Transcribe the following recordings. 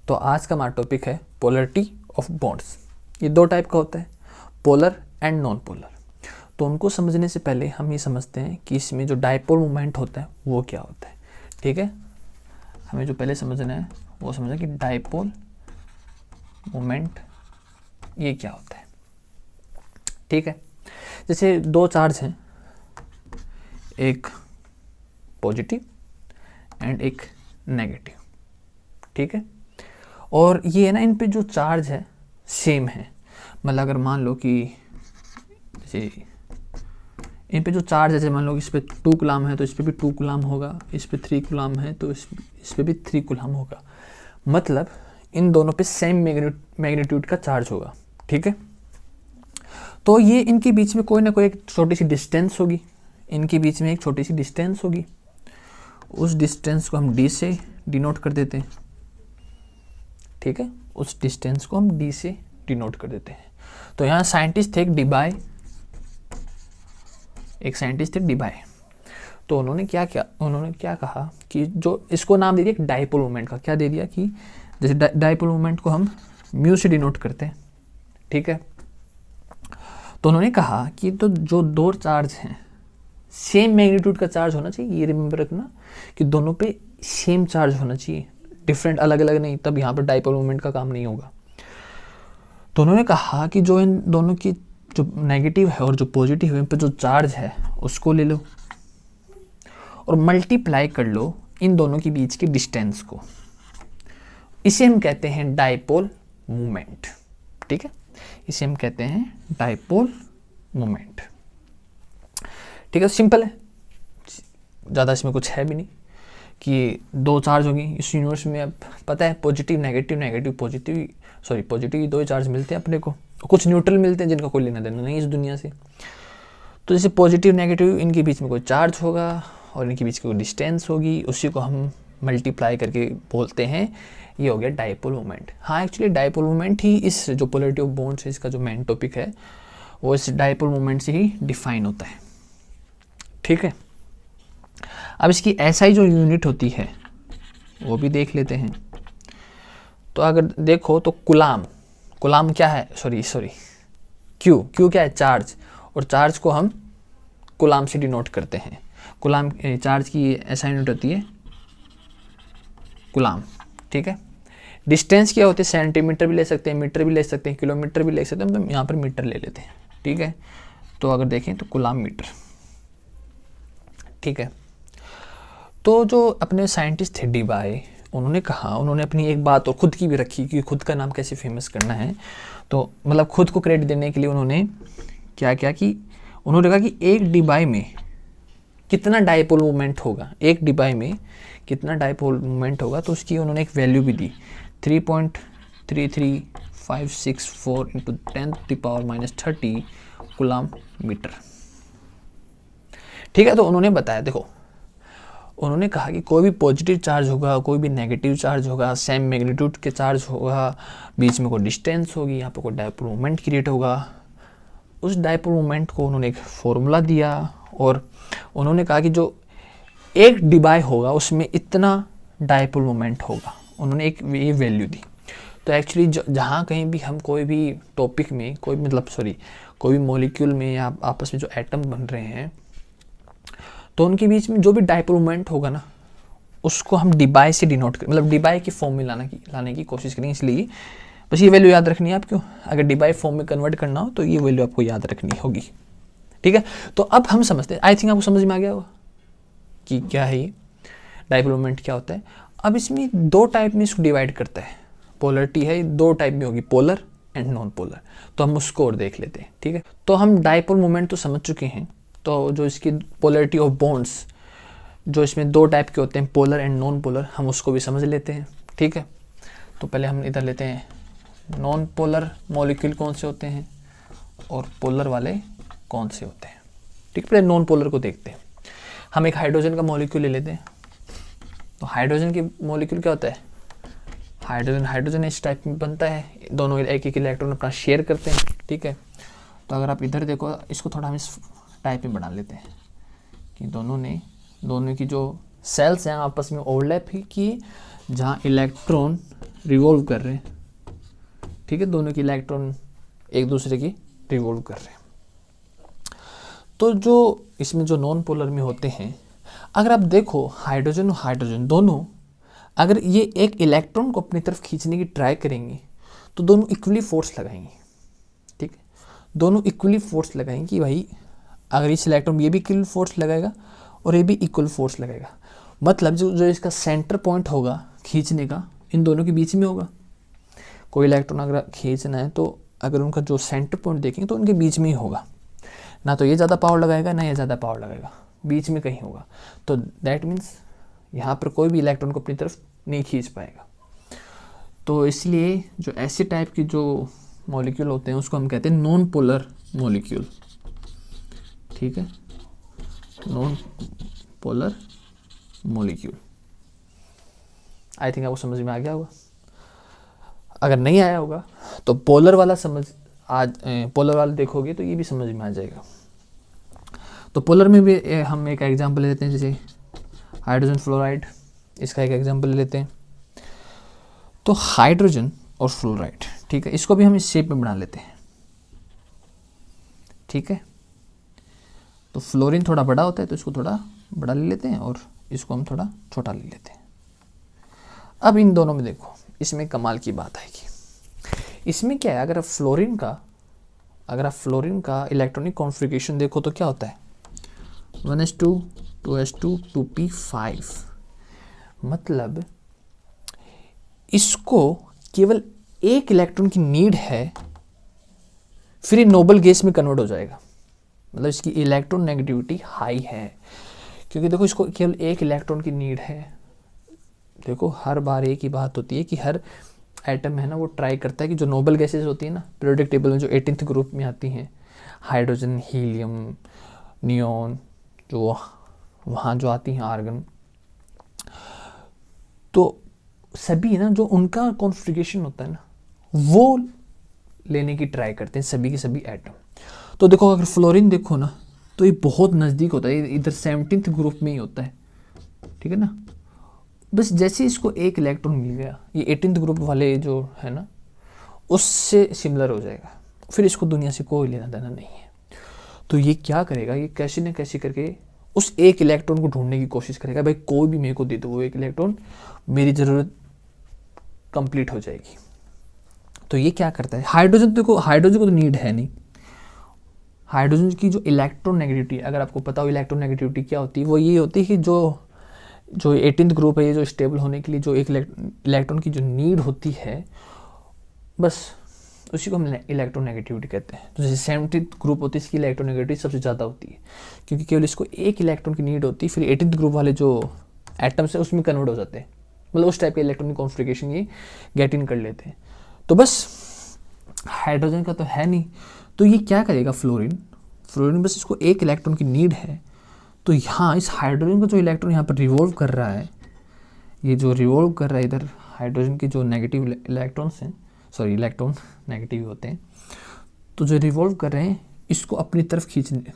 तो आज का हमारा टॉपिक है पोलरिटी ऑफ बॉन्ड्स। ये दो टाइप का होता है, पोलर एंड नॉन पोलर। तो उनको समझने से पहले हम ये समझते हैं कि इसमें जो डायपोल मोमेंट होता है वो क्या होता है। ठीक है, हमें जो पहले समझना है वो समझना कि डायपोल मोमेंट ये क्या होता है। ठीक है, जैसे दो चार्ज हैं, एक पॉजिटिव एंड एक नेगेटिव। ठीक है, और ये है ना, इन पे जो चार्ज है सेम है। मतलब अगर मान लो कि जैसे इन पे जो चार्ज है, जैसे मान लो इस पे 2 कूलम है तो इस पे भी 2 कूलम होगा, इस पे 3 कूलम है तो इस पे भी 3 कूलम होगा। मतलब इन दोनों पे सेम मैग्नीट्यूड का चार्ज होगा। ठीक है, तो ये इनके बीच में कोई ना कोई एक छोटी सी डिस्टेंस होगी, इनके बीच में एक छोटी सी डिस्टेंस होगी। उस डिस्टेंस को हम डी से डिनोट कर देते हैं। ठीक है, उस डिस्टेंस को हम डी से डिनोट कर देते हैं। तो यहाँ साइंटिस्ट थे एक साइंटिस्ट थे डिबाय। तो उन्होंने क्या कहा कि जो इसको नाम दे दिया डायपोल मोमेंट का। क्या दे दिया कि जैसे डायपोल मोमेंट को हम म्यू से डिनोट करते हैं। ठीक है, तो उन्होंने कहा कि तो जो दो चार्ज हैं सेम मैग्नीट्यूड का चार्ज होना चाहिए। ये रिमेंबर रखना कि दोनों पे सेम चार्ज होना चाहिए, डिफरेंट अलग अलग नहीं, तब यहाँ पर डायपोल मोमेंट का काम नहीं होगा। तो उन्होंने कहा कि जो इन दोनों की जो नेगेटिव है और जो पॉजिटिव है, इन पर जो चार्ज है उसको ले लो और मल्टीप्लाई कर लो इन दोनों के बीच की डिस्टेंस को। इसे हम कहते हैं डायपोल मोमेंट। ठीक है, इसे हम कहते हैं डायपोल मोमेंट। ठीक है, सिंपल है, ज़्यादा इसमें कुछ है भी नहीं कि दो चार्ज होगी इस यूनिवर्स में। अब पता है positive negative, negative positive, sorry positive दो ही चार्ज मिलते हैं अपने को, कुछ न्यूट्रल मिलते हैं जिनका कोई लेना देना नहीं इस दुनिया से। तो जैसे पॉजिटिव नेगेटिव इनके बीच में कोई चार्ज होगा और इनके बीच की कोई डिस्टेंस होगी, उसी को हम मल्टीप्लाई करके बोलते हैं, ये हो गया डायपोल मोमेंट। हाँ, एक्चुअली डायपोल मोमेंट ही इस जो पोलरिटी ऑफ बॉन्ड्स है इसका जो मेन टॉपिक है वो इस डायपोल मोमेंट से ही डिफाइन होता है। ठीक है, अब इसकी एसआई जो यूनिट होती है वो भी देख लेते हैं। तो अगर देखो तो कूलम क्या है, सॉरी क्यू क्या है, चार्ज, और चार्ज को हम कूलम से डिनोट करते हैं। कूलम चार्ज की एसआई यूनिट होती है कूलम। ठीक है, डिस्टेंस क्या होती है, सेंटीमीटर भी ले सकते हैं, मीटर भी ले सकते हैं, किलोमीटर भी ले सकते हैं, तो यहाँ पर मीटर ले लेते हैं। ठीक है, तो अगर देखें तो कूलम मीटर। ठीक है, तो जो अपने साइंटिस्ट थे डिबाय, उन्होंने अपनी एक बात और खुद की भी रखी कि खुद का नाम कैसे फेमस करना है। तो मतलब खुद को क्रेडिट देने के लिए उन्होंने क्या किया कि उन्होंने कहा कि एक डिबाई में कितना डायपोल मोमेंट होगा, एक डिबाई में कितना डायपोल मोमेंट होगा। तो उसकी उन्होंने एक वैल्यू भी दी, 3.33564 × 10⁻³ कूलम मीटर। ठीक है, तो उन्होंने बताया, देखो उन्होंने कहा कि कोई भी पॉजिटिव चार्ज होगा, कोई भी नेगेटिव चार्ज होगा, सेम मैग्नीट्यूड के चार्ज होगा, बीच में कोई डिस्टेंस होगी, यहाँ पर कोई डायपोल मोमेंट क्रिएट होगा। उस डायपोल मोमेंट को उन्होंने एक फॉर्मूला दिया और उन्होंने कहा कि जो एक डिबाई होगा उसमें इतना डायपोल मोमेंट होगा। उन्होंने एक ये वैल्यू दी। तो एक्चुअली जहाँ कहीं भी हम कोई भी टॉपिक में कोई भी मॉलिक्यूल में या आपस में जो एटम बन रहे हैं, तो उनके बीच में जो भी डायपोल मोमेंट होगा ना, उसको हम डिबाई से डिनोट कर, मतलब डिबाई की फॉर्म में लाने की कोशिश करेंगे। इसलिए बस ये वैल्यू याद रखनी है आपको, अगर डिबाई फॉर्म में कन्वर्ट करना हो तो ये वैल्यू आपको याद रखनी होगी। ठीक है, तो अब हम समझते हैं, आई थिंक आपको समझ में आ गया होगा कि क्या है ये डायपोल मोमेंट क्या होता है। अब इसमें दो टाइप में इसको डिवाइड करता है, पोलरिटी है दो टाइप में होगी, पोलर एंड नॉन पोलर। तो हम उसको और देख लेते हैं। ठीक है, तो हम डायपोल मोमेंट तो समझ चुके हैं। तो जो इसकी पोलरिटी ऑफ बॉन्ड्स जो इसमें दो टाइप के होते हैं, पोलर एंड नॉन पोलर, हम उसको भी समझ लेते हैं। ठीक है, तो पहले हम इधर लेते हैं नॉन पोलर मॉलिक्यूल कौन से होते हैं और पोलर वाले कौन से होते हैं। ठीक है, पहले नॉन पोलर को देखते हैं। हम एक हाइड्रोजन का मॉलिक्यूल ले लेते हैं। तो हाइड्रोजन की मॉलिक्यूल क्या होता है, हाइड्रोजन इस टाइप में बनता है, दोनों एक एक इलेक्ट्रॉन अपना शेयर करते हैं। ठीक है, तो अगर आप इधर देखो, इसको थोड़ा हम इस टाइप में बना लेते हैं कि दोनों की जो सेल्स हैं आपस में ओवरलैप ही किए, जहाँ इलेक्ट्रॉन रिवॉल्व कर रहे हैं, ठीक है, दोनों की इलेक्ट्रॉन एक दूसरे की रिवॉल्व कर रहे हैं। तो जो इसमें जो नॉन पोलर में होते हैं, अगर आप देखो हाइड्रोजन और हाइड्रोजन दोनों अगर ये एक इलेक्ट्रॉन को अपनी तरफ खींचने की ट्राई करेंगे तो दोनों इक्वली फोर्स लगाएंगे, ठीक है, दोनों इक्वली फोर्स लगाएंगे कि भाई अगर इस इलेक्ट्रॉन ये भी इक्वल फोर्स लगाएगा और ये भी इक्वल फोर्स लगाएगा, मतलब जो इसका सेंटर पॉइंट होगा खींचने का इन दोनों के बीच में होगा। कोई इलेक्ट्रॉन अगर खींचना है तो अगर उनका जो सेंटर पॉइंट देखेंगे तो उनके बीच में ही होगा, ना तो ये ज़्यादा पावर लगाएगा ना ये ज़्यादा पावर लगाएगा, बीच में कहीं होगा। तो दैट मीन्स यहाँ पर कोई भी इलेक्ट्रॉन को अपनी तरफ नहीं खींच पाएगा। तो इसलिए जो ऐसे टाइप की जो मॉलिक्यूल होते हैं उसको हम कहते हैं नॉन पोलर मॉलिक्यूल, ठीक है, non polar molecule. I think आपको समझ में आ गया होगा। अगर नहीं आया होगा तो पोलर वाला पोलर वाला देखोगे तो ये भी समझ में आ जाएगा। तो पोलर में भी हम एक एग्जांपल लेते हैं, जैसे हाइड्रोजन फ्लोराइड, इसका एक एग्जांपल लेते हैं। तो हाइड्रोजन और फ्लोराइड, ठीक है, इसको भी हम इस शेप में बना लेते हैं, ठीक है। तो फ्लोरीन थोड़ा बड़ा होता है तो इसको थोड़ा बड़ा ले लेते हैं और इसको हम थोड़ा छोटा ले लेते हैं। अब इन दोनों में देखो, इसमें कमाल की बात आएगी। इसमें क्या है, अगर आप फ्लोरीन का इलेक्ट्रॉनिक कॉन्फ़िगरेशन देखो तो क्या होता है 1s2 2s2 2p5, मतलब इसको केवल एक इलेक्ट्रॉन की नीड है, फिर ये नोबल गैस में कन्वर्ट हो जाएगा। मतलब इसकी इलेक्ट्रॉन नेगेटिविटी हाई है, क्योंकि देखो इसको केवल एक इलेक्ट्रॉन की नीड है। देखो हर बार एक ही बात होती है कि हर एटम है ना वो ट्राई करता है कि जो नोबल गैसेस होती है ना पीरियोडिक टेबल में जो 18th ग्रुप में आती हैं, हाइड्रोजन, हीलियम, नियॉन, जो वहाँ जो आती हैं आर्गन, तो सभी ना जो उनका कॉन्फ़िगरेशन होता है ना वो लेने की ट्राई करते हैं सभी के सभी एटम। तो देखो अगर फ्लोरीन देखो ना तो ये बहुत नज़दीक होता है, इधर 17th ग्रुप में ही होता है, ठीक है ना। बस जैसे इसको एक इलेक्ट्रॉन मिल गया, ये 18th ग्रुप वाले जो है ना उससे सिमिलर हो जाएगा, फिर इसको दुनिया से कोई लेना देना नहीं है। तो ये क्या करेगा, ये कैसे न कैसे करके उस एक इलेक्ट्रॉन को ढूंढने की कोशिश करेगा, भाई कोई भी मेरे को दे दो वो एक इलेक्ट्रॉन, मेरी ज़रूरत कंप्लीट हो जाएगी। तो ये क्या करता है, हाइड्रोजन को तो नीड है नहीं। हाइड्रोजन की जो इलेक्ट्रॉन नेगेटिविटी, अगर आपको पता हो इलेक्ट्रॉन नेगेटिविटी क्या होती है, वो ये होती है कि जो 18th ग्रुप है ये जो स्टेबल होने के लिए जो एक इलेक्ट्रॉन की जो नीड होती है, बस उसी को हम इलेक्ट्रॉन नेगेटिविटी कहते हैं। तो जैसे 17th ग्रुप होती है इसकी इलेक्ट्रॉन नेगेटिविटी सबसे ज़्यादा होती है, क्योंकि केवल इसको एक इलेक्ट्रॉन की नीड होती है, फिर 18th ग्रुप वाले जो एटम्स है उसमें कन्वर्ट हो जाते हैं, मतलब उस टाइप के इलेक्ट्रॉनिक कॉन्फ़िगरेशन ये गेट इन कर लेते हैं। तो बस हाइड्रोजन का तो है नहीं, तो ये क्या करेगा फ्लोरीन बस इसको एक इलेक्ट्रॉन की नीड है, तो यहाँ इस हाइड्रोजन का जो इलेक्ट्रॉन यहाँ पर रिवॉल्व कर रहा है, ये जो रिवॉल्व कर रहा है इधर हाइड्रोजन के जो नेगेटिव इलेक्ट्रॉन्स हैं, सॉरी इलेक्ट्रॉन नेगेटिव होते हैं, तो जो रिवॉल्व कर रहे हैं इसको अपनी तरफ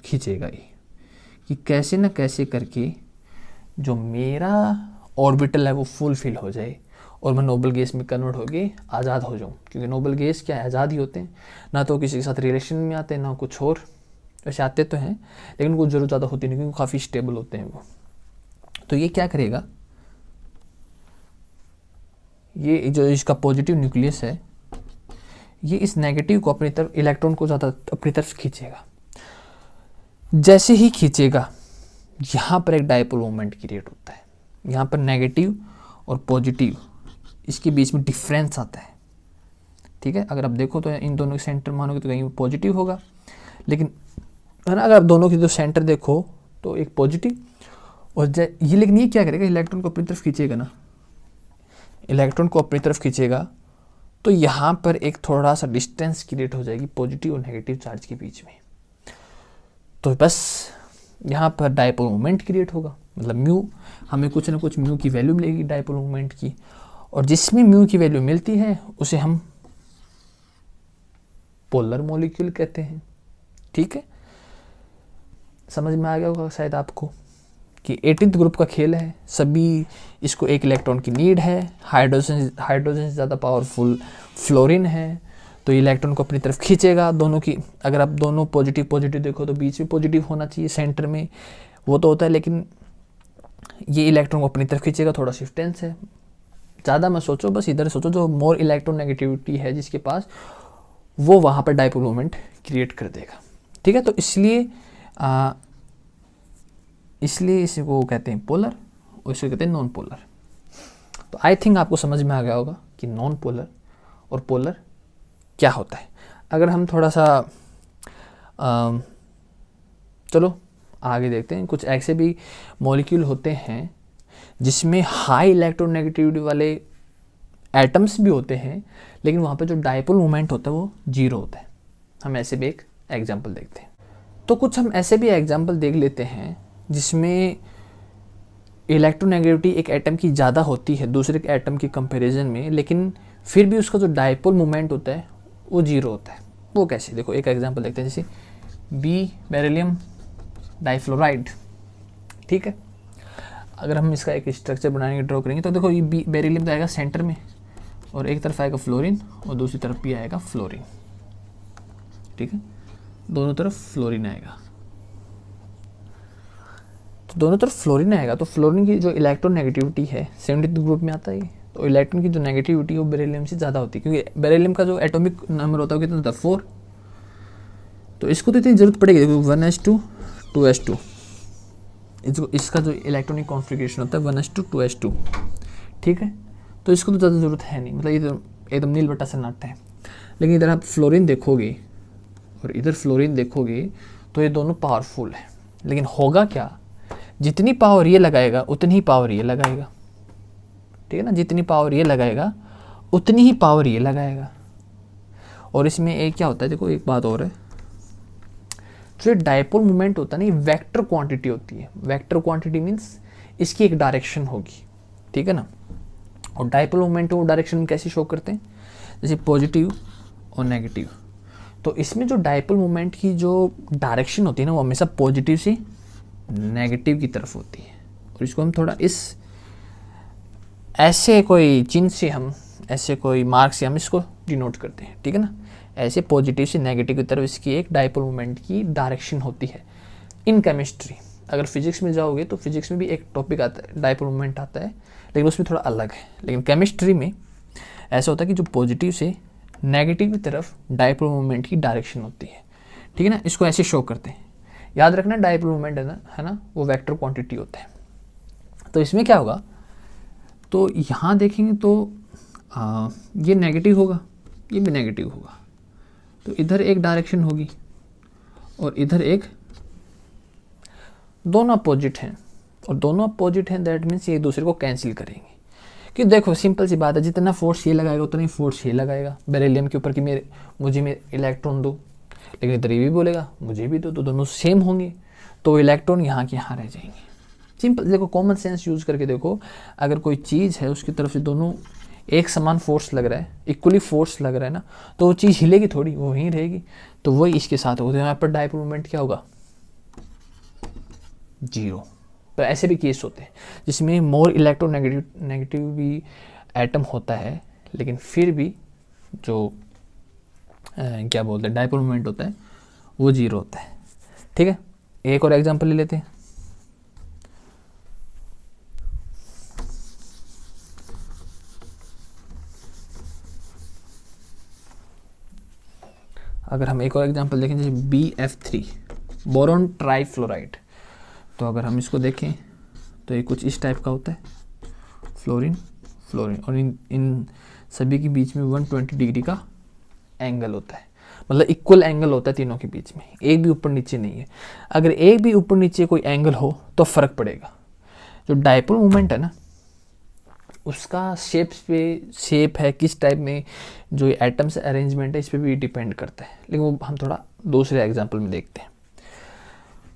खींचेगा ये, कि कैसे न कैसे करके जो मेरा ऑर्बिटल है वो फुलफिल हो जाए और मैं नोबल गैस में कन्वर्ट होके आज़ाद हो जाऊँ। क्योंकि नोबल गैस क्या है, आज़ाद ही होते हैं, ना तो किसी के साथ रिलेशन में आते हैं ना कुछ और, वैसे आते तो हैं लेकिन कुछ ज़रूरत ज़्यादा होती नहीं क्योंकि काफ़ी स्टेबल होते हैं वो। तो ये क्या करेगा, ये जो इसका पॉजिटिव न्यूक्लियस है ये इस नेगेटिव को अपनी तरफ, इलेक्ट्रॉन को ज़्यादा अपनी तरफ खींचेगा। जैसे ही खींचेगा यहाँ पर एक डायपोल मोमेंट क्रिएट होता है, यहाँ पर नेगेटिव और पॉजिटिव इसके बीच में डिफरेंस आता है, ठीक है। अगर आप देखो तो इन दोनों के सेंटर मानोगे तो कहीं पॉजिटिव होगा, लेकिन है ना, अगर आप दोनों के जो सेंटर देखो तो एक पॉजिटिव और ये, लेकिन ये क्या करेगा, इलेक्ट्रॉन को अपनी तरफ खींचेगा ना, इलेक्ट्रॉन को अपनी तरफ खींचेगा तो यहाँ पर एक थोड़ा सा डिस्टेंस क्रिएट हो जाएगी पॉजिटिव और नेगेटिव चार्ज के बीच में। तो बस यहाँ पर डायपोल मोमेंट क्रिएट होगा, मतलब म्यू, हमें कुछ ना कुछ म्यू की वैल्यू मिलेगी डायपोल मोमेंट की, और जिसमें म्यू की वैल्यू मिलती है उसे हम पोलर मॉलिक्यूल कहते हैं, ठीक है। समझ में आ गया होगा शायद आपको। कि 18th ग्रुप का खेल है, सभी इसको एक इलेक्ट्रॉन की नीड है, हाइड्रोजन से ज़्यादा पावरफुल फ्लोरीन है, तो इलेक्ट्रॉन को अपनी तरफ खींचेगा दोनों की। अगर आप दोनों पॉजिटिव पॉजिटिव देखो तो बीच में पॉजिटिव होना चाहिए, सेंटर में वो तो होता है, लेकिन ये इलेक्ट्रॉन को अपनी तरफ खींचेगा, थोड़ा शिफ्टेंस है। ज़्यादा मत सोचो, बस इधर सोचो जो मोर इलेक्ट्रोनेगेटिविटी है जिसके पास, वो वहाँ पर डाइपोल मोमेंट क्रिएट कर देगा। ठीक है, तो इसलिए इसे वो कहते हैं पोलर और इसे कहते हैं नॉन पोलर। तो आई थिंक आपको समझ में आ गया होगा कि नॉन पोलर और पोलर क्या होता है। अगर हम थोड़ा सा चलो आगे देखते हैं, कुछ ऐसे भी मॉलिक्यूल होते हैं जिसमें हाई इलेक्ट्रोनेगेटिविटी वाले एटम्स भी होते हैं, लेकिन वहाँ पे जो डाइपोल मोमेंट होता है वो 0 होता है। हम ऐसे भी एक एग्जांपल देखते हैं। तो कुछ हम ऐसे भी एग्जांपल देख लेते हैं जिसमें इलेक्ट्रोनेगेटिविटी एक एटम की ज़्यादा होती है दूसरे के एटम की कंपैरिजन में, लेकिन फिर भी उसका जो डाइपोल मोमेंट होता है वो 0 होता है। वो कैसे, देखो एक एग्जांपल देखते हैं, जैसे बेरिलियम डाइफ्लोराइड। ठीक है, अगर हम इसका एक स्ट्रक्चर बनाएंगे, ड्रॉ करेंगे, तो देखो ये बेरिलियम तो आएगा सेंटर में, और एक तरफ आएगा फ्लोरीन और दूसरी तरफ भी आएगा फ्लोरीन। ठीक है, दोनों तरफ फ्लोरीन आएगा, तो दोनों तरफ फ्लोरीन आएगा, तो फ्लोरीन की जो इलेक्ट्रोनेगेटिविटी है 70th ग्रुप में आता है, तो इलेक्ट्रॉन की जो नेगेटिविटी है वो बेरिलियम से ज़्यादा होती है, क्योंकि बेरिलियम का जो एटॉमिक नंबर होता है वो कितना होता है 4। तो इसको तो इतनी ज़रूरत पड़ेगी, देखो 1s2 2s2, इसका जो इलेक्ट्रॉनिक कॉन्फ़िगरेशन होता है 1s2 2s2। ठीक है, तो इसको तो ज़्यादा ज़रूरत है नहीं, मतलब ये तो एकदम नील बट्टा सन्नाटा है। लेकिन इधर आप फ्लोरीन देखोगे और इधर फ्लोरीन देखोगे तो ये दोनों पावरफुल है, लेकिन होगा क्या, जितनी पावर ये लगाएगा उतनी ही पावर ये लगाएगा। ठीक है ना, जितनी पावर ये लगाएगा उतनी ही पावर ये लगाएगा। और इसमें एक क्या होता है, देखो एक बात और है, जो डाइपोल मोमेंट होता है ना, ये वेक्टर क्वांटिटी होती है। वेक्टर क्वांटिटी मीन्स इसकी एक डायरेक्शन होगी। ठीक है ना, और डाइपोल मोमेंट वो डायरेक्शन कैसे शो करते हैं, जैसे पॉजिटिव और नेगेटिव। तो इसमें जो डाइपोल मोमेंट की जो डायरेक्शन होती है ना, वो हमेशा पॉजिटिव से नेगेटिव की तरफ होती है। और इसको हम थोड़ा इस ऐसे कोई चिन्ह से, हम ऐसे कोई मार्क से हम इसको डिनोट करते हैं। ठीक है ना, ऐसे पॉजिटिव से नेगेटिव की तरफ इसकी एक डाइपोल मोमेंट की डायरेक्शन होती है। इन केमिस्ट्री, अगर फिजिक्स में जाओगे तो फिजिक्स में भी एक टॉपिक आता है, डाइपोल मोमेंट आता है, लेकिन उसमें थोड़ा अलग है। लेकिन केमिस्ट्री में ऐसा होता है कि जो पॉजिटिव से नेगेटिव की तरफ डाइपोल मोमेंट की डायरेक्शन होती है। ठीक है ना, इसको ऐसे शो करते हैं। याद रखना, डाइपोल मोमेंट है ना वो वेक्टर क्वांटिटी होता है। तो इसमें क्या होगा, तो यहाँ देखेंगे तो ये नेगेटिव होगा, ये भी नेगेटिव होगा, तो इधर एक डायरेक्शन होगी और इधर एक, दोनों अपोजिट हैं, और दोनों अपोजिट हैं दैट मीन्स ये एक दूसरे को कैंसिल करेंगे। कि देखो सिंपल सी बात है, जितना फोर्स ये लगाएगा उतना ही फोर्स ये लगाएगा बेरिलियम के ऊपर कि मुझे इलेक्ट्रॉन दो, लेकिन इधर ये भी बोलेगा मुझे भी दो, तो दोनों सेम होंगे, तो इलेक्ट्रॉन यहाँ के यहाँ रह जाएंगे। सिंपल, देखो कॉमन सेंस यूज़ करके देखो, अगर कोई चीज़ है उसकी तरफ से दोनों एक समान फोर्स लग रहा है, इक्वली फोर्स लग रहा है ना, तो वो चीज़ हिलेगी थोड़ी, वो वहीं रहेगी। तो वही इसके साथ होगा, तो यहाँ पर डाइपोल मोमेंट क्या होगा 0। तो ऐसे भी केस होते हैं जिसमें मोर इलेक्ट्रोनेगेटिव भी एटम होता है, लेकिन फिर भी जो क्या बोलते हैं डाइपोल मोमेंट होता है वो 0 होता है। ठीक है, एक और एग्जांपल ले लेते हैं। अगर हम एक और एग्जांपल देखें, जैसे BF3 बोरॉन ट्राइफ्लोराइड, तो अगर हम इसको देखें तो ये कुछ इस टाइप का होता है, फ्लोरीन फ्लोरीन, और इन सभी के बीच में 120 डिग्री का एंगल होता है, मतलब इक्वल एंगल होता है तीनों के बीच में, एक भी ऊपर नीचे नहीं है। अगर एक भी ऊपर नीचे कोई एंगल हो तो फ़र्क पड़ेगा। जो डाइपोल मोमेंट है ना, उसका शेप है किस टाइप में, जो एटम्स अरेंजमेंट है इस पर भी डिपेंड करता है, लेकिन वो हम थोड़ा दूसरे एग्जाम्पल में देखते हैं।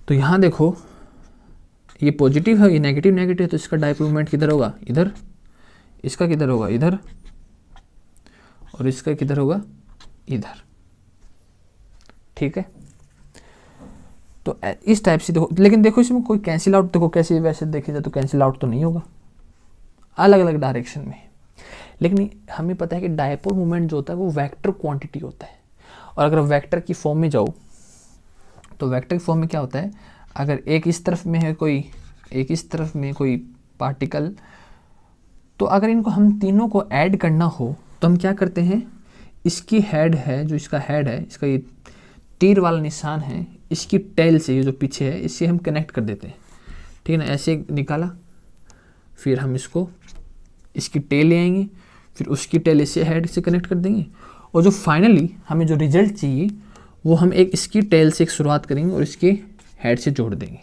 तो यहाँ देखो ये पॉजिटिव है, ये नेगेटिव है, तो इसका डाइपोल मोमेंट किधर होगा, इधर, इसका किधर होगा, इधर, और इसका किधर होगा, इधर। ठीक है, तो इस टाइप से देखो, लेकिन देखो इसमें कोई कैंसिल आउट, देखो कैसे वैसे देखी जाए तो कैंसिल आउट तो नहीं होगा अलग अलग डायरेक्शन में। लेकिन हमें पता है कि डायपोल मोमेंट जो होता है वो वेक्टर क्वांटिटी होता है, और अगर वेक्टर की फॉर्म में जाओ तो वेक्टर की फॉर्म में क्या होता है, अगर एक इस तरफ में है कोई, एक इस तरफ में कोई पार्टिकल, तो अगर इनको हम तीनों को ऐड करना हो तो हम क्या करते हैं, इसकी हेड है, जो इसका हेड है, इसका ये तीर वाला निशान है, इसकी टेल से, ये जो पीछे है, इससे हम कनेक्ट कर देते हैं। ठीक है ना, ऐसे निकाला, फिर हम इसको, इसकी टेल ले आएंगे, फिर उसकी टेल इससे हेड से कनेक्ट कर देंगे, और जो फाइनली हमें जो रिजल्ट चाहिए वो हम एक इसकी टेल से एक शुरुआत करेंगे और इसके हेड से जोड़ देंगे।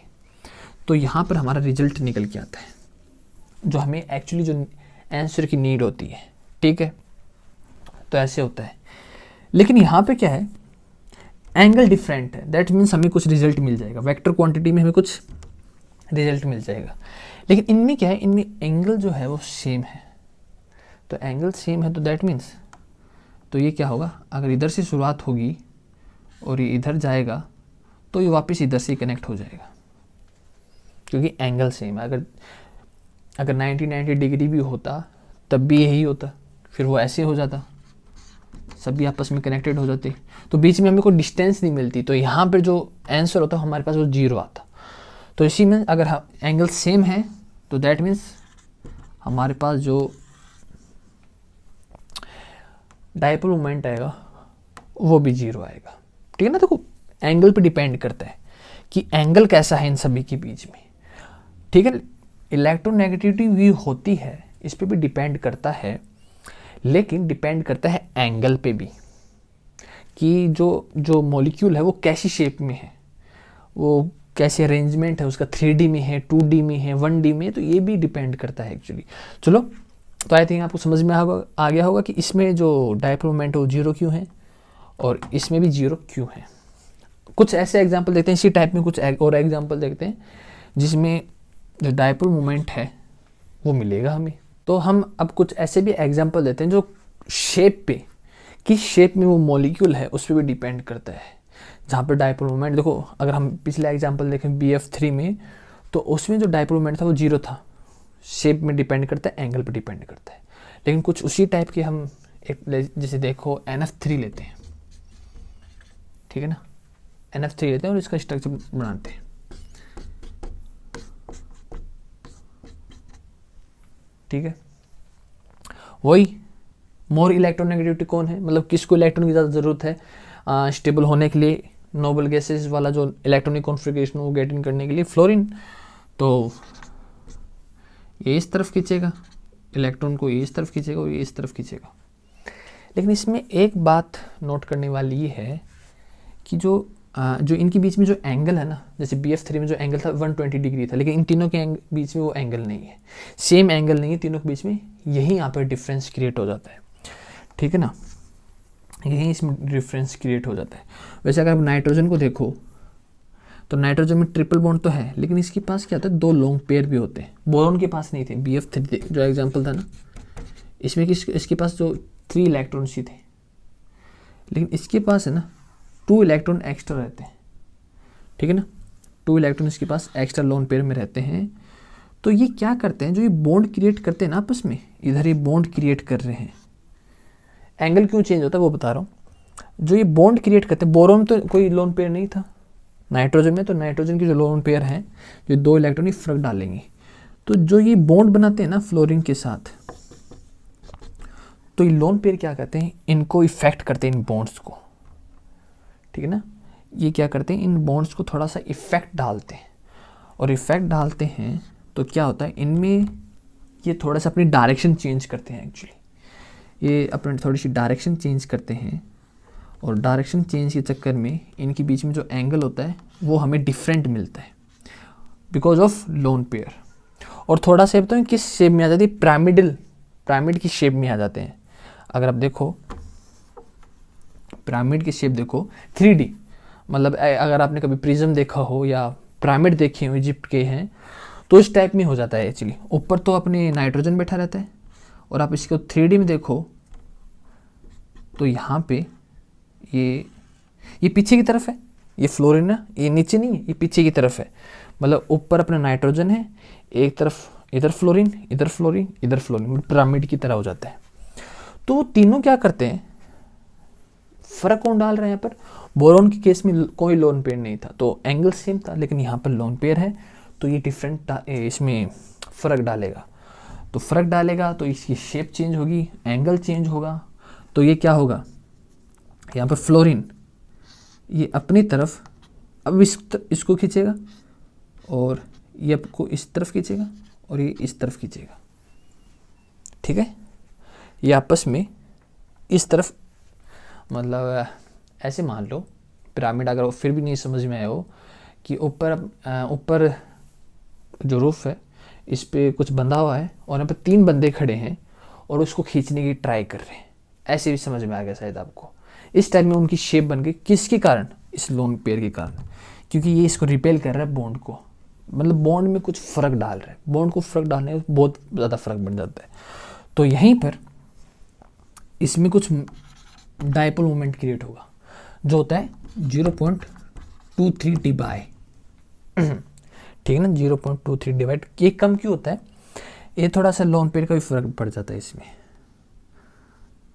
तो यहाँ पर हमारा रिजल्ट निकल के आता है, जो हमें एक्चुअली जो आंसर की नीड होती है। ठीक है, तो ऐसे होता है। लेकिन यहाँ पे क्या है, एंगल डिफरेंट है, दैट मीन्स हमें कुछ रिजल्ट मिल जाएगा, वेक्टर क्वांटिटी में हमें कुछ रिजल्ट मिल जाएगा। लेकिन इनमें क्या है, इनमें एंगल जो है वो सेम है। तो एंगल सेम है तो दैट मीन्स, तो ये क्या होगा, अगर इधर से शुरुआत होगी और ये इधर जाएगा तो ये वापस इधर से कनेक्ट हो जाएगा, क्योंकि एंगल सेम है। अगर 90 डिग्री भी होता तब भी यही होता, फिर वो ऐसे हो जाता, सभी आपस में कनेक्टेड हो जाते, तो बीच में हमें कोई डिस्टेंस नहीं मिलती, तो यहाँ पर जो आंसर होता हमारे पास वो 0 आता। तो इसी में अगर एंगल सेम है तो दैट मीन्स हमारे पास जो डायपोल मोमेंट आएगा वो भी 0 आएगा। ठीक है ना, देखो एंगल पे डिपेंड करता है कि एंगल कैसा है इन सभी के बीच में। ठीक है, इलेक्ट्रोनेगेटिविटी भी होती है, इस पे भी डिपेंड करता है, लेकिन डिपेंड करता है एंगल पे भी, कि जो मॉलिक्यूल है वो कैसी शेप में है, वो कैसे अरेंजमेंट है उसका, 3D में है, 2D में है, 1D में है, तो ये भी डिपेंड करता है एक्चुअली। चलो, तो आई थिंक आपको समझ में आ गया होगा कि इसमें जो डायपोल मोमेंट है वो 0 क्यों है और इसमें भी 0 क्यों है। कुछ ऐसे एग्जांपल देखते हैं, इसी टाइप में कुछ और एग्जांपल देखते हैं जिसमें जो डायपोल मोमेंट है वो मिलेगा हमें। तो हम अब कुछ ऐसे भी एग्जांपल देते हैं जो शेप पे, किस शेप में वो मॉलिक्यूल है उस पर भी डिपेंड करता है। जहाँ पर डायपोल मोमेंट, देखो अगर हम पिछले एग्जांपल देखें BF3 में, तो उसमें जो डायपोल मोमेंट था वो 0 था, शेप में डिपेंड करता है, एंगल पर डिपेंड करता है। लेकिन कुछ उसी टाइप के हम एक, जैसे देखो NF3 लेते हैं, ठीक है ना, NF3 लेते हैं और इसका स्ट्रक्चर बनाते हैं। ठीक है, वही मोर इलेक्ट्रोनेगेटिविटी कौन है, मतलब किसको इलेक्ट्रॉन की ज़्यादा ज़रूरत है स्टेबल होने के लिए, नोबल गैसेस वाला जो इलेक्ट्रॉनिक कॉन्फ़िगरेशन वो गेट इन करने के लिए, फ्लोरीन। तो ये इस तरफ खींचेगा इलेक्ट्रॉन को, ये इस तरफ खींचेगा और ये इस तरफ खींचेगा। लेकिन इसमें एक बात नोट करने वाली ये है कि जो इनके बीच में जो एंगल है ना, जैसे BF3 में जो एंगल था 120 डिग्री था, लेकिन इन तीनों के बीच में वो एंगल नहीं है, सेम एंगल नहीं है तीनों के बीच में, यही यहाँ पर डिफरेंस क्रिएट हो जाता है। ठीक है ना, यही इसमें डिफरेंस क्रिएट हो जाता है। वैसे अगर आप नाइट्रोजन को देखो तो नाइट्रोजन में ट्रिपल बॉन्ड तो है, लेकिन इसके पास क्या होता है, 2 लॉन्ग पेयर भी होते हैं। बोरॉन के पास नहीं थे, BF3 जो एग्जाम्पल था ना, इसमें इसके पास जो 3 इलेक्ट्रॉन्स ही थे, लेकिन इसके पास है ना 2 इलेक्ट्रॉन एक्स्ट्रा रहते हैं। ठीक है ना, 2 इलेक्ट्रॉन इसके पास एक्स्ट्रा लोन पेयर में रहते हैं। तो ये क्या करते हैं, जो ये बॉन्ड क्रिएट करते हैं ना आपस में, इधर ये बॉन्ड क्रिएट कर रहे हैं, एंगल क्यों चेंज होता है वो बता रहा हूँ। जो ये बॉन्ड क्रिएट करते हैं, बोरोन में तो कोई लोन पेयर नहीं था, नाइट्रोजन में तो नाइट्रोजन की जो लोन पेयर हैं, जो 2 इलेक्ट्रॉन फर्क डालेंगे, तो जो ये बॉन्ड बनाते हैं ना फ्लोरीन के साथ, तो ये लोन पेयर क्या करते हैं, इनको इफेक्ट करते हैं इन बॉन्ड्स को। ठीक है ना, ये क्या करते हैं, इन बॉन्ड्स को थोड़ा सा इफेक्ट डालते हैं, और इफेक्ट डालते हैं तो क्या होता है, इनमें ये थोड़ा सा अपनी डायरेक्शन चेंज करते हैं। एक्चुअली ये अपनी थोड़ी सी डायरेक्शन चेंज करते हैं, और डायरेक्शन चेंज के चक्कर में इनके बीच में जो एंगल होता है वो हमें डिफरेंट मिलता है बिकॉज ऑफ लोन पेयर। और थोड़ा सा बताओ किस शेप में आ जाती है, पिरामिड की शेप में आ जाते हैं। अगर आप देखो पिरामिड की शेप देखो 3D, मतलब अगर आपने कभी प्रिज्म देखा हो या पिरामिड देखे हो इजिप्ट के हैं, तो इस टाइप में हो जाता है एक्चुअली। ऊपर तो अपने नाइट्रोजन बैठा रहता है, और आप इसको 3D में देखो तो यहाँ पे ये पीछे की तरफ है, ये फ्लोरीन ना, ये नीचे नहीं है, ये पीछे की तरफ है, मतलब ऊपर अपना नाइट्रोजन है, एक तरफ इधर फ्लोरीन, इधर फ्लोरीन, इधर फ्लोरीन, पिरामिड की तरह हो जाता है। तो तीनों क्या करते हैं, फर्क कौन डाल रहे हैं यहाँ पर, बोरॉन के केस में कोई लोन पेयर नहीं था तो एंगल सेम था, लेकिन यहाँ पर लोन पेयर है तो ये डिफरेंट इसमें फ़र्क डालेगा। तो फ़र्क डालेगा तो इसकी शेप चेंज होगी, एंगल चेंज होगा। तो ये क्या होगा, यहाँ पर फ्लोरीन ये अपनी तरफ अब इसको खींचेगा और ये आपको इस तरफ खींचेगा और ये इस तरफ खींचेगा, ठीक है। ये आपस में इस तरफ, मतलब ऐसे मान लो पिरामिड, अगर फिर भी नहीं समझ में आया हो कि ऊपर जो रूफ है इस पे कुछ बंधा हुआ है और यहाँ पे 3 बंदे खड़े हैं और उसको खींचने की ट्राई कर रहे हैं, ऐसे भी समझ में आ गया शायद आपको। इस टाइप में उनकी शेप बन गई, किसके कारण, इस लोन पेयर के कारण, क्योंकि ये इसको रिपेल कर रहा है बॉन्ड को, मतलब बॉन्ड में कुछ फ़र्क डाल रहा है, बॉन्ड को फ़र्क डालने से बहुत ज़्यादा फ़र्क बन जाता है। तो यहीं पर इसमें कुछ डायपोल मोमेंट क्रिएट होगा जो होता है 0.23 डिबाई, ठीक है ना, 0.23 डिवाइड। ये कम क्यों होता है, ये थोड़ा सा लोन पेयर का भी फर्क पड़ जाता है इसमें,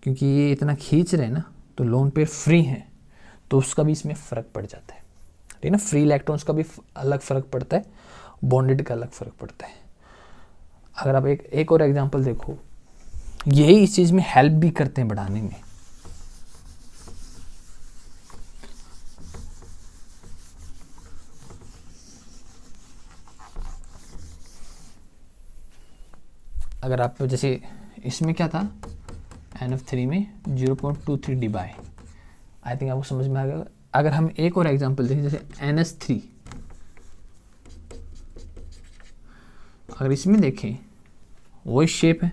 क्योंकि ये इतना खींच रहे हैं ना, तो लोन पेयर फ्री है तो उसका भी इसमें फ़र्क पड़ जाता है, ठीक है ना। फ्री इलेक्ट्रॉन्स का भी अलग फ़र्क पड़ता है, बॉन्डेड का अलग फ़र्क पड़ता है। अगर आप एक और एग्जांपल देखो, यही इस चीज़ में हेल्प भी करते हैं बढ़ाने में। अगर आप जैसे इसमें क्या था, NF3 में 0.23 डिबाई, आई थिंक आपको समझ में आ गया। अगर हम एक और एग्जांपल देखें, जैसे NH3, अगर इसमें देखें वही शेप है,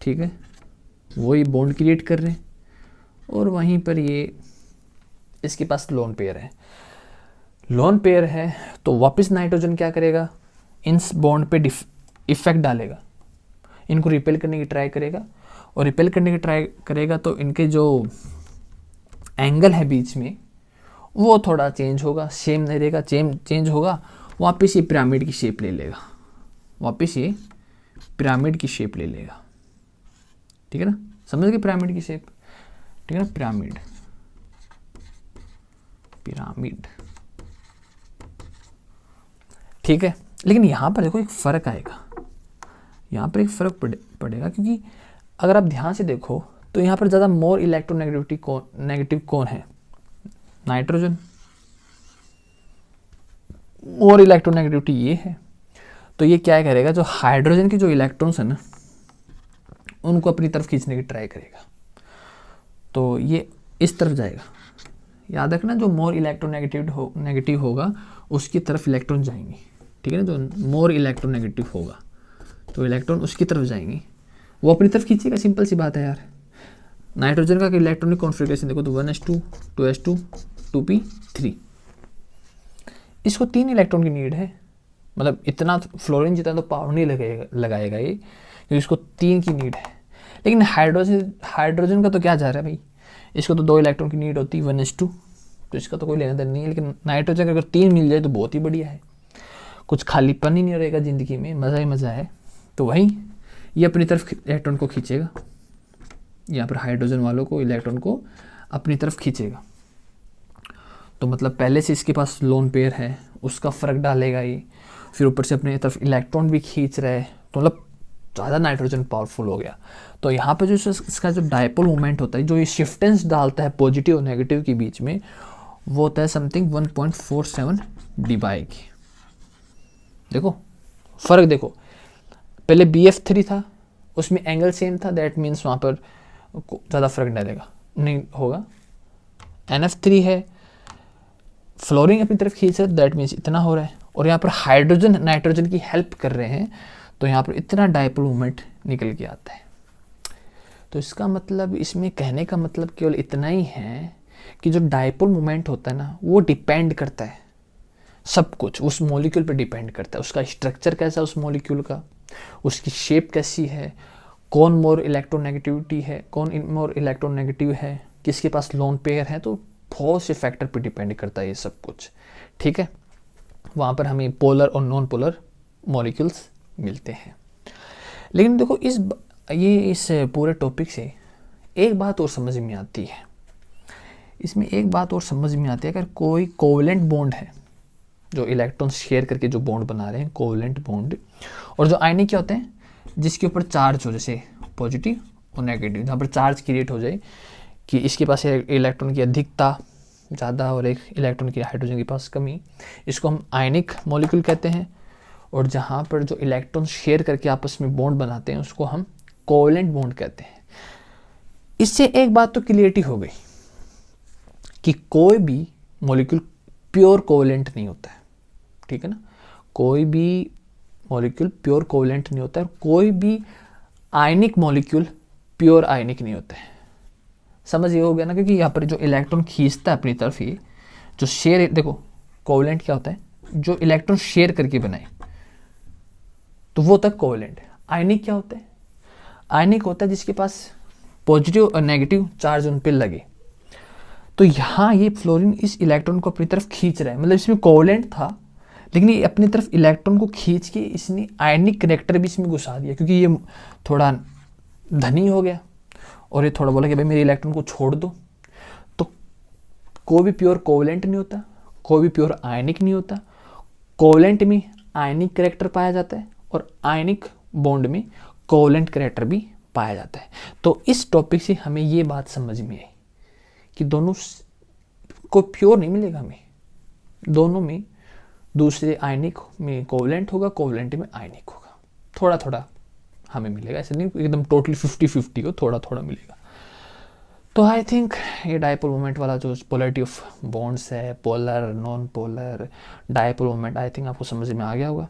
ठीक है, वही बॉन्ड क्रिएट कर रहे हैं और वहीं पर ये इसके पास लोन पेयर है। लोन पेयर है तो वापस नाइट्रोजन क्या करेगा, इन बॉन्ड पे इफेक्ट डालेगा, इनको रिपेल करने की ट्राई करेगा, और रिपेल करने की ट्राई करेगा तो इनके जो एंगल है बीच में वो थोड़ा चेंज होगा, सेम नहीं रहेगा, चेंज होगा, वापस ये पिरामिड की शेप ले लेगा, वापस ये पिरामिड की शेप ले लेगा, ठीक है ना, समझ गए पिरामिड की शेप, ठीक है ना, पिरामिड, ठीक है। लेकिन यहाँ पर देखो एक फ़र्क आएगा, यहाँ पर एक फ़र्क पड़ेगा, क्योंकि अगर आप ध्यान से देखो तो यहाँ पर ज़्यादा मोर इलेक्ट्रोनेगेटिविटी नेगेटिव कौन है, नाइट्रोजन, मोर इलेक्ट्रोनेगेटिविटी ये है। तो ये क्या करेगा, जो हाइड्रोजन के जो इलेक्ट्रॉन्स है ना उनको अपनी तरफ खींचने की ट्राई करेगा, तो ये इस तरफ जाएगा। याद रखना, जो मोर नेगेटिव होगा उसकी तरफ इलेक्ट्रॉन जाएंगे, ठीक है ना, जो मोर इलेक्ट्रोनेगेटिव होगा तो इलेक्ट्रॉन उसकी तरफ जाएंगे, वो अपनी तरफ खींचेगा, सिंपल सी बात है यार। नाइट्रोजन का इलेक्ट्रॉनिक कॉन्फ़िगरेशन देखो तो 1s2 2s2 2p3, इसको 3 इलेक्ट्रॉन की नीड है, मतलब इतना फ्लोरीन जितना तो पावर नहीं लगाएगा ये, क्योंकि इसको 3 की नीड है। लेकिन हाइड्रोजन का तो क्या जा रहा है भाई, इसको तो 2 इलेक्ट्रॉन की नीड होती है 1s2, तो इसका तो कोई लेना देना नहीं है। लेकिन नाइट्रोजन अगर 3 मिल जाए तो बहुत ही बढ़िया है, कुछ खालीपन ही नहीं रहेगा ज़िंदगी में, मज़ा ही मज़ा है। तो वहीं ये अपनी तरफ इलेक्ट्रॉन को खींचेगा, यहाँ पर हाइड्रोजन वालों को इलेक्ट्रॉन को अपनी तरफ खींचेगा। तो मतलब पहले से इसके पास लोन पेयर है, उसका फ़र्क डालेगा ये, फिर ऊपर से अपनी तरफ इलेक्ट्रॉन भी खींच रहा है, तो मतलब ज़्यादा नाइट्रोजन पावरफुल हो गया। तो यहाँ पर जो इसका जो डायपोल मोमेंट होता है, जो ये शिफ्टेंस डालता है पॉजिटिव और नेगेटिव के बीच में, वो होता है समथिंग 1.47 डिबाई की। देखो फ़र्क देखो, पहले BF3 था उसमें एंगल सेम था, दैट मीन्स वहाँ पर ज़्यादा फर्क डालेगा नहीं होगा। NF3 है, फ्लोरीन अपनी तरफ खींच रहा है, दैट मीन्स इतना हो रहा है, और यहाँ पर हाइड्रोजन नाइट्रोजन की हेल्प कर रहे हैं, तो यहाँ पर इतना डायपोल मोमेंट निकल के आता है। तो इसका मतलब, इसमें कहने का मतलब केवल इतना ही है कि जो डायपोल मोमेंट होता है ना, वो डिपेंड करता है, सब कुछ उस मॉलिक्यूल पे डिपेंड करता है, उसका स्ट्रक्चर कैसा है उस मॉलिक्यूल का, उसकी शेप कैसी है, कौन मोर इलेक्ट्रोनेगेटिविटी है, कौन मोर इलेक्ट्रोनेगेटिव है, किसके पास लोन पेयर है, तो बहुत से फैक्टर पे डिपेंड करता है ये सब कुछ, ठीक है। वहाँ पर हमें पोलर और नॉन पोलर मॉलिक्यूल्स मिलते हैं। लेकिन देखो इस पूरे टॉपिक से एक बात और समझ में आती है, इसमें एक बात और समझ में आती है, अगर कोई कोवलेंट बॉन्ड है, जो इलेक्ट्रॉन शेयर करके जो बॉन्ड बना रहे हैं कोवलेंट बॉन्ड, और जो आयनिक क्या होते हैं, जिसके ऊपर चार्ज हो, जैसे पॉजिटिव और नेगेटिव, जहाँ पर चार्ज क्रिएट हो जाए कि इसके पास इलेक्ट्रॉन की अधिकता ज़्यादा और एक इलेक्ट्रॉन की हाइड्रोजन के पास कमी, इसको हम आयनिक मॉलिक्यूल कहते हैं। और जहाँ पर जो इलेक्ट्रॉन शेयर करके आपस में बॉन्ड बनाते हैं उसको हम कोवलेंट बॉन्ड कहते हैं। इससे एक बात तो क्लियरिटी हो गई कि कोई भी मॉलिक्यूल प्योर कोवलेंट नहीं होता है, ठीक है ना। कोई भी मॉलिक्यूल प्योर कोवलेंट नहीं होता है, कोई भी आयनिक मॉलिक्यूल प्योर आयनिक नहीं होता है। समझ ये हो गया ना, क्योंकि यहाँ पर जो इलेक्ट्रॉन खींचता है अपनी तरफ, ये जो शेयर, देखो कोवलेंट क्या होता है, जो इलेक्ट्रॉन शेयर करके बनाए तो वो तक कोवलेंट है। आयनिक क्या होता है, आयनिक होता है जिसके पास पॉजिटिव और नेगेटिव चार्ज उन पर लगे। तो यहाँ ये फ्लोरीन इस इलेक्ट्रॉन को अपनी तरफ खींच रहा है, मतलब इसमें कोवलेंट था लेकिन ये अपनी तरफ इलेक्ट्रॉन को खींच के इसने आयनिक कनेक्टर भी इसमें घुसा दिया, क्योंकि ये थोड़ा धनी हो गया और ये थोड़ा बोला कि भाई मेरे इलेक्ट्रॉन को छोड़ दो। तो कोई भी प्योर कोवलेंट नहीं होता, कोई भी प्योर आयनिक नहीं होता। कोवलेंट में आयनिक करेक्टर पाया जाता है और आयनिक बॉन्ड में कोवलेंट करेक्टर भी पाया जाता है। तो इस टॉपिक से हमें ये बात समझ में आई कि दोनों को प्योर नहीं मिलेगा हमें, दोनों में दूसरे आयनिक में कोवलेंट होगा, कोवलेंट में आयनिक होगा, थोड़ा थोड़ा हमें मिलेगा, ऐसे नहीं एकदम टोटली 50-50 हो, थोड़ा थोड़ा मिलेगा। तो आई थिंक ये डायपोल मोमेंट वाला जो पोलरिटी ऑफ बॉन्ड्स है, polar non polar dipole moment, I think आपको समझ में आ गया होगा।